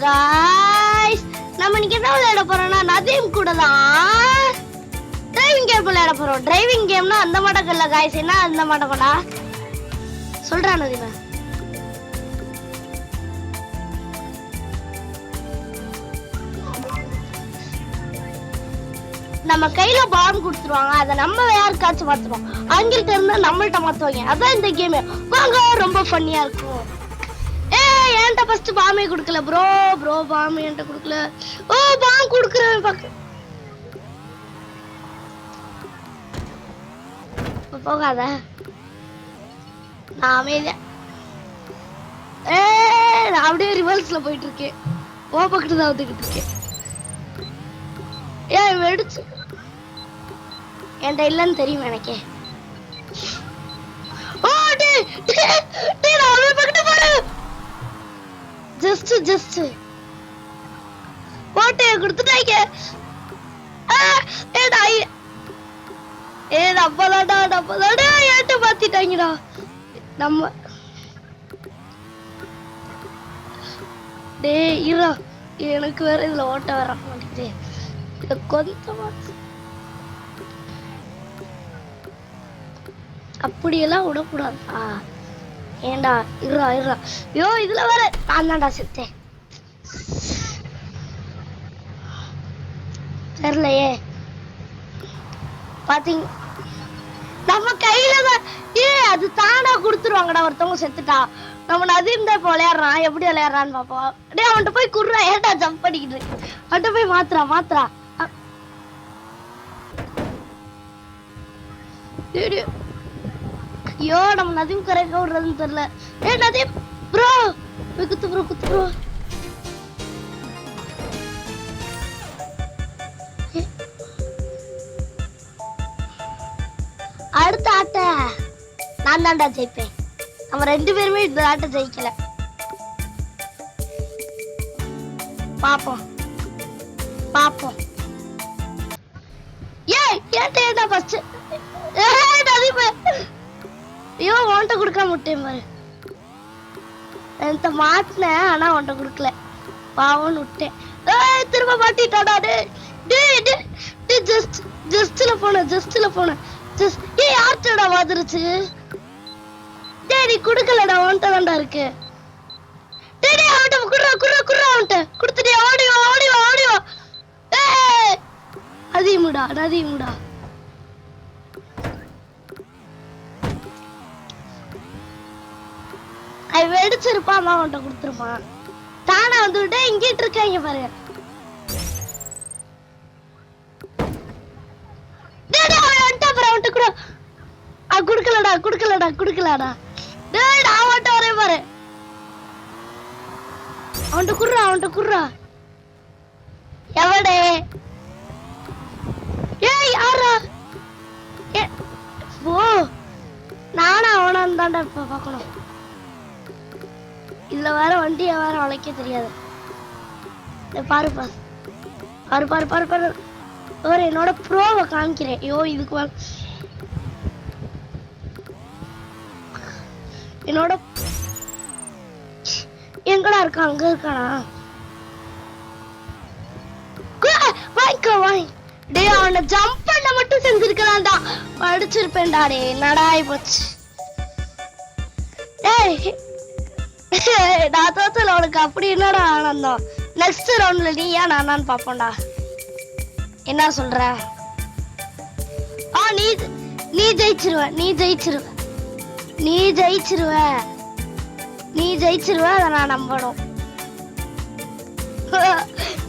guys, நம்ம இன்னைக்கு என்ன விளையாட போறோம்னா நதீம் கூட தான் டிரைவிங் கேம் விளையாட போறோம். டிரைவிங் கேம்னா அந்த மாட்டக்கு இல்ல guys. என்ன அந்த மாட்டக்கடா சொல்றா நதீம். நம்ம கையில பாம் கொடுத்துருவாங்க, அதை நம்ம யாருக்காச்சும் மாத்துவோம். அங்கிட்ட இருந்து நம்மள்ட்ட மாத்துவாங்க. அதான் இந்த கேம். வாங்க, ரொம்ப ஃபன்னியா இருக்கும். ஏன்ட்ட ஃபர்ஸ்ட் பாமே கொடுக்கல ப்ரோ பாம் ஏன்ட்ட கொடுக்கல. ஓ பாம் கொடுக்குறேன் பக்க போகாத, நான் அமைதியா நான் அப்படியே ரிவர்ஸ்ல போயிட்டு இருக்கேன். ஓ பக்கத்து தான் வந்துகிட்டு இருக்கேன். ஏன் வெடிச்சு என்கிட்ட இல்லைன்னு தெரியும் எனக்கே. ஓ டே நான் அவளை பக்கத்து போறேன். ஜஸ்ட் போட்டே கொடுத்துட்டாங்க. அப்பதாடா ஏட்ட மாத்திட்டாங்கடா. நம்ம டேய் இரா, எனக்கு வேற இதுல ஓட்ட வர மாட்டேங்குது. கொஞ்சமா அப்படியெல்லாம் விடக்கூடாதா? ஏண்டா இருறா ஐயோ, இதுல வேற நான் தான்டா செத்தேன். தெரியலையே பாத்தீங்க, நம்ம கையில தான். அது தானா கொடுத்துருவாங்கடா. ஒருத்தவங்க செத்துட்டா. நம்ம நதீம் தான் இப்ப விளையாடுறான். எப்படி விளையாடுறான்னு பாப்போம். டேய் அவன்கிட்ட போய் குடுறா. ஏன்டா ஜம்ப் பண்ணிக்கிட்டு அவன்கிட்ட போய் மாத்துறா. ஐயோ, நம்ம நதீம் கரெக்டா விடுறதுன்னு தெரியல. நதீம் ப்ரோ குத்து ப்ரோ. அடுத்த ஆட்ட நான் தான்டா ஜெயிப்பேன். நம்ம ரெண்டு பேருமே இந்த ஆட்ட ஜெயிக்கல. பாப்போம். ஏன்டா ஃபர்ஸ்ட் ஐயோ உன்கிட்ட கொடுக்காம விட்டேன் பாரு. என்கிட்ட மாட்டினேன், ஆனா உன்கிட்ட கொடுக்கல. பாவம்னு விட்டேன். திரும்ப மாட்டிட்டாடா. ஜஸ்ட்ல போன யார்ட்டடா வாதிருச்சு? டேய் நீ குடுக்கலடா, உன்கிட்ட தான்டா இருக்கு. டேய் அவன்கிட்ட குர்ரா அவன்கிட்ட கொடுத்துட்டே. ஓடி வா. நதீமுடா. வெடிச்சிருப்பான், அவன்கிட்ட கொடுத்துருப்பான். தானா வந்துட்டு இங்கிட்டு இருக்காங்க பாரு. குடுக்கலடா. டேய் நான் அவன்கிட்ட வரேன் பாரு. அவன்கிட்ட குர்ரா. எவடே? ஏய் யாரா? ஓ நானா அவனா தான்டா இப்ப பாக்கணும். இதுல வேற வண்டிய வேற வளைக்க தெரியாது. பாரு ஒரு என்னோட ப்ரோவை காமிக்கிறேன். ஐயோ இதுக்கு என்னோட எங்கடா இருக்கா? அங்க இருக்கானா? வாங்கி டேய் அவனை ஜம்ப் பண்ண மட்டும் செஞ்சிருக்கலாம்டா. படிச்சிருப்பேன்டா. டே என்னடா போச்சு. டேய் நான் தோத்தல, அவனுக்கு அப்படி என்னடா ஆனந்தம். நெக்ஸ்ட் ரவுண்ட்ல நீ ஏன் நானான்னு பாப்போம்டா. என்ன சொல்ற? நீ ஜெயிச்சிருவ. அதை நான் நம்பணும்.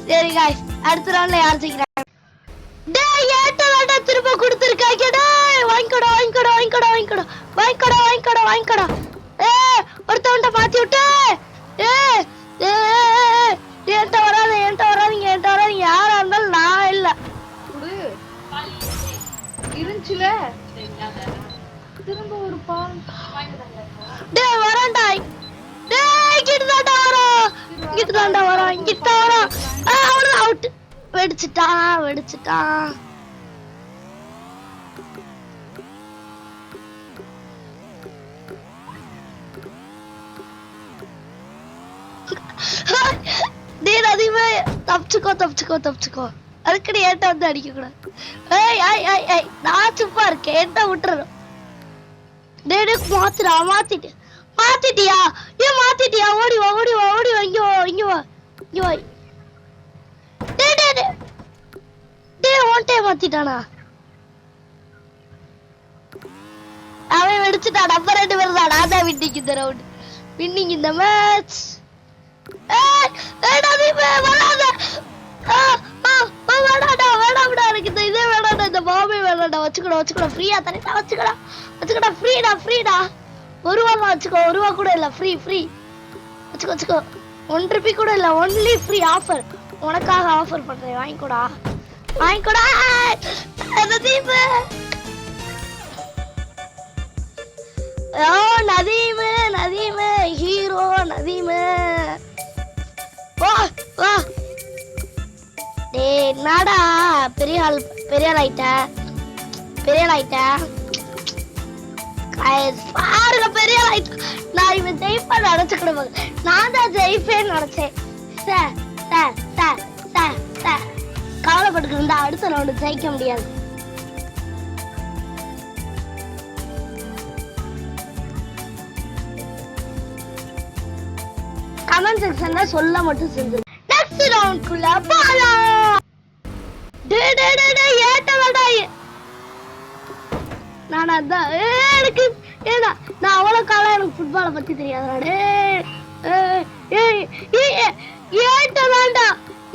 சரி காய்ஸ், அடுத்த ரவுண்ட்ல யார் ஜெயிக்கிறாங்க? டேய் ஏட்டடா திரும்ப கொடுத்திருக்காங்க. டேய் வாங்கிக்கடா. ஒருத்தவன்ட்ட மாத்தி விட்டு. என்கிட்ட வராதீங்க. யாரா இருந்தாலும் நான் இல்ல. இருந்துச்சுல திரும்ப ஒரு பால். டேய் வரேன்டா. டேய் இங்கிட்டு தான்டா வரான். அவன அவுட். வெடிச்சிட்டான். அதிகமா தப்பிச்சுக்கோ அதுக்கடி ஏட்ட வந்து அடிக்க கூடாது. நான் சும்மா இருக்கேன், ஏட்ட விட்டுறோம். மாத்திட்டியா ஏன் மாத்திட்டியா? ஓடி வா இங்க வா ஓன்ட்டே மாத்திட்டானா? அவன் வெடிச்சுட்டான். நம்ம 2 பேரும் தான். நான் தான் வின்னிங் இந்த ரவுண்ட், வின்னிங் இந்த மேட்ச். இதே வேணாடா, இந்த பாம்பே வேணாடா. வச்சுக்கடா ஃப்ரீயா தரேன். வச்சுக்கடா ஃப்ரீடா. 1 ரூபா வச்சுக்கோ, 1 ரூபா கூட இல்ல, ஃப்ரீ வச்சுக்கோ. 1 ரூபி கூட இல்ல, ஒன்லி ஃப்ரீ ஆஃபர். உனக்காக ஆஃபர் பண்றேன், வாங்கிக்கோடா. நதீம் ஹீரோ நதீம். வா டேய், என்னடா பெரிய ஆள் ஆயிட்ட. பாருங்க, பெரிய ஆள் ஆயிட்ட. நான் இவன் ஜெயிப்பா நினைச்சுக்கிடுவாங்க. நான் தான் ஜெயிப்பேன்னு நினைச்சேன். கவலைப்பட்டுக்கிட்டு இருந்தா அடுத்த ரவுண்டு ஜெயிக்க முடியாது. கமெண்ட் செக்ஷன்ல சொல்ல மட்டும் செஞ்சு நெக்ஸ்ட் ரவுண்ட்க்குள்ள போலாம். ஏட்டலடா நான் அதான் எனக்கு ஏடா, நான் அவ்வளவு காலம் எனக்கு ஃபுட்பாலை பத்தி தெரியாதுடா.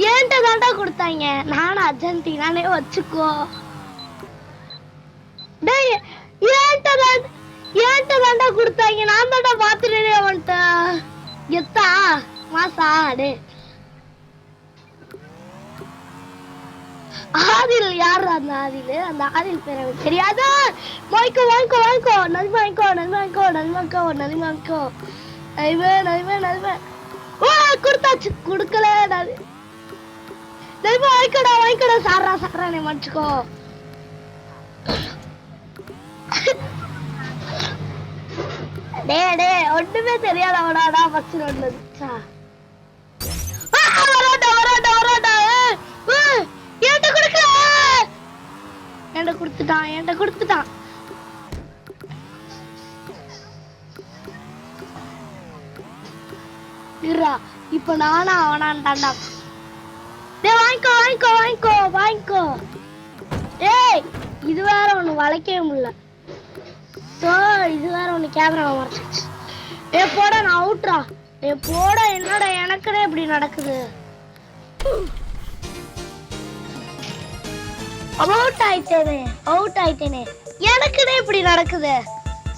ஏன்ட்ட தாண்டா கொடுத்தாங்க. நானும் அர்ஜென்டினானே வச்சுக்கோ. டேய், ஏன்ட்ட தாண்டா கொடுத்தாங்க. நான் தாண்டா பாத்துட்டே வந்துட்டேன். எத்தா மாசா டே. ஆதில் யாரு? அந்த ஆதில் பேர் எனக்கு தெரியாது. வாங்கிக்கோ. நதிமாங்கோ. ஓ, கொடுத்தாச்சு. கொடுக்கல நதிமா. வாங்கிக்கோடா. சாரா நீ மன்னிச்சுக்கோ. டே ஒண்ணுமே தெரியாதவனாடா ஃபர்ஸ்ட் ரவுண்ட்ல இருந்துச்சா. வராடா. என்கிட்ட கொடுத்துட்டான். இருடா, இப்ப நானா அவனான்டாண்டா. டேய், வாங்கிக்கோ. ஏய், இது வேற ஒண்ணு வளைக்கவே முடியல. இது வேற ஒண்ணு கேமரா மறைச்சிச்சு. போட, நான் அவுட்ரா. போட, என்னடா எனக்குனே இப்படி நடக்குது. அவுட் ஆயிட்டேனே. எனக்குனே இப்படி நடக்குது.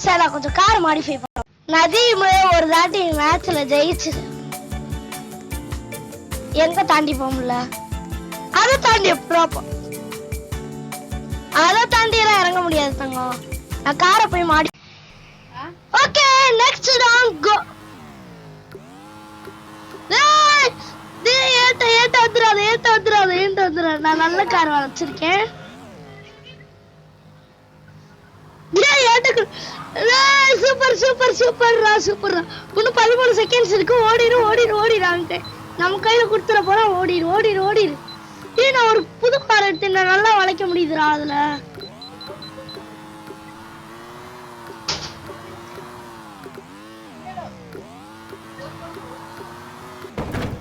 சரி, நான் கொஞ்சம் கார் மாடிஃபை பண்ணேன். நதீம் ஒரு தாட்டி மேட்ச்ல ஜெயிச்சு எங்க தாண்டி போக முடியல. அதை தாண்டி எல்லாம் இறங்க முடியாது தங்கம். நான் காரை போய் மாடி. ஓகே, நெக்ஸ்ட் ரவுண்ட் கோ. ஏட்ட வந்துடாத. நான் நல்ல கார் வச்சிருக்கேன். சூப்பர். இன்னும் 13 செகண்ட்ஸ் இருக்கு. ஓடிடு. நம்ம கையில குடுத்துற போறா. ஓடிடு. நான் ஒரு புது கார் எடுத்து நல்லா வளைக்க முடியுதுடா அதுல.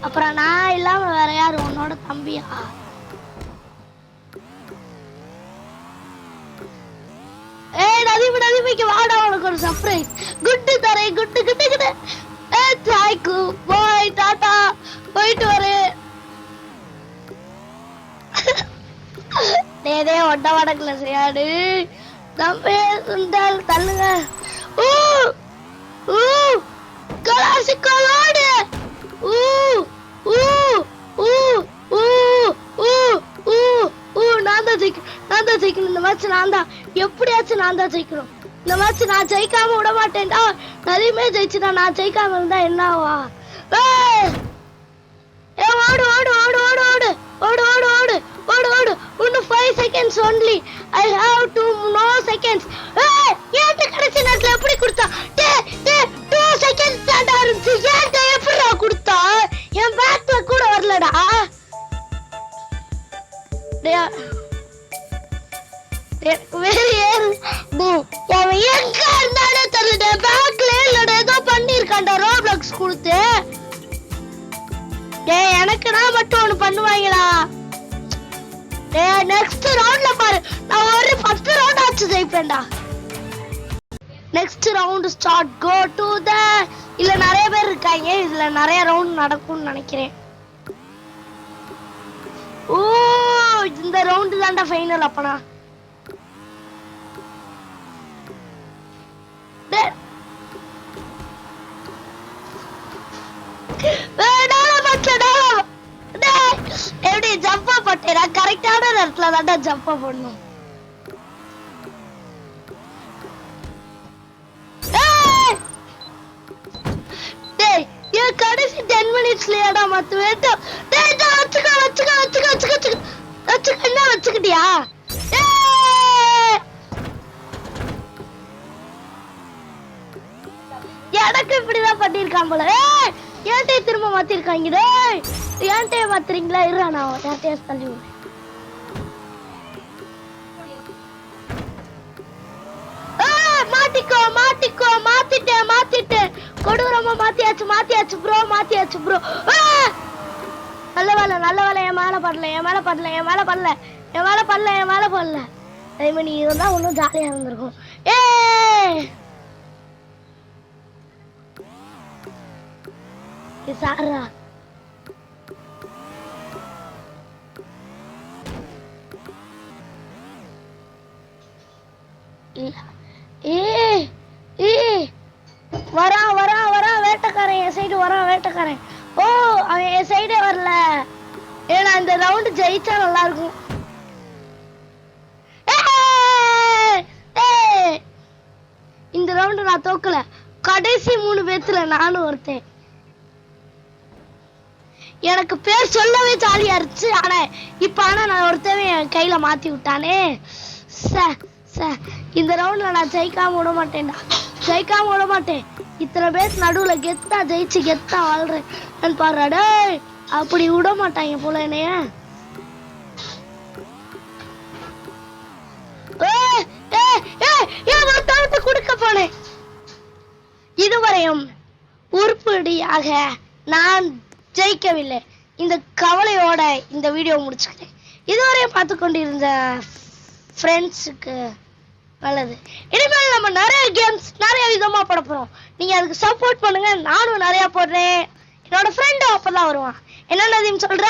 அப்புறம் நான் இல்லாம வேற யாரு? உன்னோட தம்பியா? நதிமைக்கு வாடா, உனக்கு ஒரு சர்ப்ரைஸ். குட்டு தரேன். குட்டு. தாய்க்கு போய் டாடா, போயிட்டு வரு. டே ஒட்ட வடக்குல சரியாடு. தம்பி சுண்டல் தள்ளுங்க. கலாசிக்கோடு. நான் தான் ஜெயிக்கணும் இந்த மேட்ச். எப்படியாச்சும் நான் தான் ஜெயிக்கணும் இந்த மேட்ச். நான் ஜெயிக்காம விட மாட்டேன்டா. நிறையமே ஜெயிச்சுடா. நான் ஜெயிக்காம இருந்தா என்னவா? ஓடு. இன்னும் 5 seconds only. I have 2 more seconds. ஏன்ட்ட கடைசி நேரத்துல எப்படி கொடுத்தா? 2 seconds தாண்டா இருந்துச்சு. ஏன்ட்ட எப்படிடா கொடுத்தா? என் பேக்ல கூட வரலடா. மட்டும் ஒண்ணு பண்ணுவாங்களா? நெக்ஸ்ட் ரவுண்ட்ல பாரு, நான் ஒரு 10 ரவுண்ட் ஆச்சு ஜெயிப்பேன்டா. Next round start. Go to the இல்ல நிறைய பேர் இருக்காங்க, இதுல நிறைய ரவுண்ட் நடக்கும்னு நினைக்கிறேன். ஓ இந்த ரவுண்ட் தான்டா ஃபைனல். அப்பனா எப்படி ஜம்பா பட்டேன் கரெக்டான நேரத்துல தான்டா ஜம்பா பண்ணும். கடைசி 10 மினிட்ஸ்லயாடா மத்து வேட்டம். என்ன வச்சுக்கிட்டியா? எனக்கு இப்படிதான் பண்ணிருக்கான் போல. ஏன்டே திரும்ப மாத்திருக்காங்க? ஏன்டே மாத்துறீங்களா? இருடா நான் ஏன்டே தள்ளி விடுறேன். மாட்டிக்கோ மாட்டிக்கோ. மாத்திட்டேன் கொடூரமா மாத்தியாச்சு ப்ரோ. நல்ல வேலை என் மேல படல. நீ இருந்தா ஒன்னும் ஜாலியா இருந்திருக்கும். சாரா வரா வேட்டக்காரன் என் சைடு வேட்டக்காரன். ஓ அவன் என் சைடே வரல. ஏன்னா இந்த ரவுண்ட் ஜெயிச்சா நல்லா இருக்கும். இந்த ரவுண்ட் நான் தோக்கல. கடைசி 3 பேத்துல நானும் ஒருத்தன். எனக்கு பேர் சொல்லவே ஜாலியா இருந்துச்சு. ஆனா நான் ஒருத்தவன் என் கையில மாத்தி விட்டானே. இந்த ரவுண்ட்ல நான் ஜெயிக்காம விட மாட்டேன். இத்தனை பேர் நடுவுல கெத்தா ஜெயிச்சு கெத்தா வாழ்றேன் பாருடா. அப்படி விட மாட்டாங்க போல என்னைய. கொடுக்க போனேன். இதுவரையும் உருப்படியாக நான் ஜெயிக்கவில்லை. இந்த கவலையோட இந்த வீடியோ முடிச்சுக்கிறேன். இதுவரையும் பார்த்து கொண்டிருந்த ஃப்ரெண்ட்ஸுக்கு நல்லது. இனிமேல் நம்ம நிறைய கேம்ஸ் நிறைய விதமா போட போறோம். நீங்க அதுக்கு சப்போர்ட் பண்ணுங்க. நானும் நிறைய போடுறேன். என்னோட ஃப்ரெண்டும் அப்பதான் வருவான். என்னன்னு சொல்ற?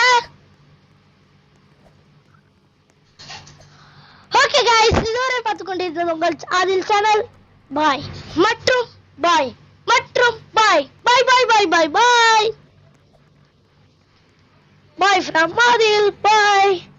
ஓகே गाइस, இதுவரை பார்த்து கொண்டிருந்தது உங்கள் ஆதில் சேனல். பாய் மற்றும் பாய் from Adil. Bye.